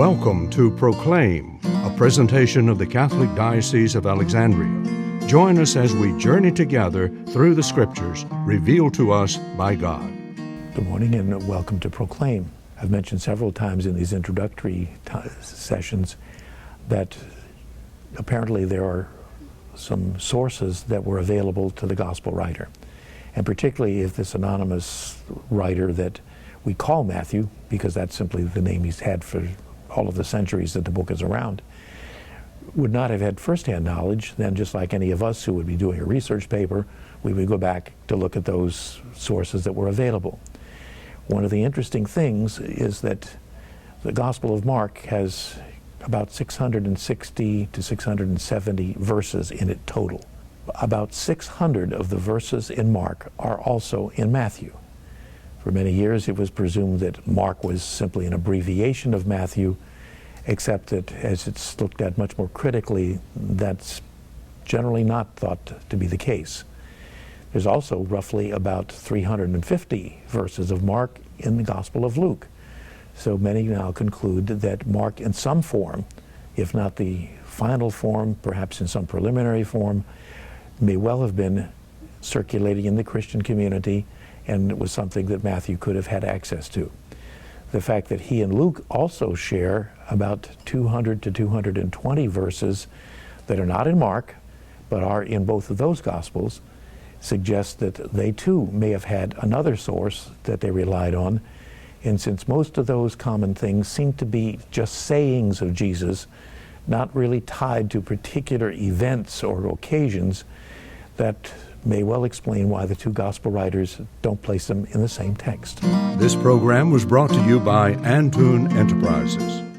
Welcome to Proclaim, a presentation of the Catholic Diocese of Alexandria. Join us as we journey together through the Scriptures revealed to us by God. Good morning and welcome to Proclaim. I've mentioned several times in these introductory sessions that apparently there are some sources that were available to the gospel writer. And particularly if this anonymous writer that we call Matthew, because that's simply the name he's had for all of the centuries that the book is around, would not have had firsthand knowledge, then just like any of us who would be doing a research paper, we would go back to look at those sources that were available. One of the interesting things is that the Gospel of Mark has about 660 to 670 verses in it total. About 600 of the verses in Mark are also in Matthew. For many years it was presumed that Mark was simply an abbreviation of Matthew, except that as it's looked at much more critically, that's generally not thought to be the case. There's also roughly about 350 verses of Mark in the Gospel of Luke. So many now conclude that Mark in some form, if not the final form, perhaps in some preliminary form, may well have been circulating in the Christian community, and it was something that Matthew could have had access to. The fact that he and Luke also share about 200 to 220 verses that are not in Mark, but are in both of those Gospels, suggests that they too may have had another source that they relied on. And since most of those common things seem to be just sayings of Jesus, not really tied to particular events or occasions, that may well explain why the two gospel writers don't place them in the same text. This program was brought to you by Antoon Enterprises.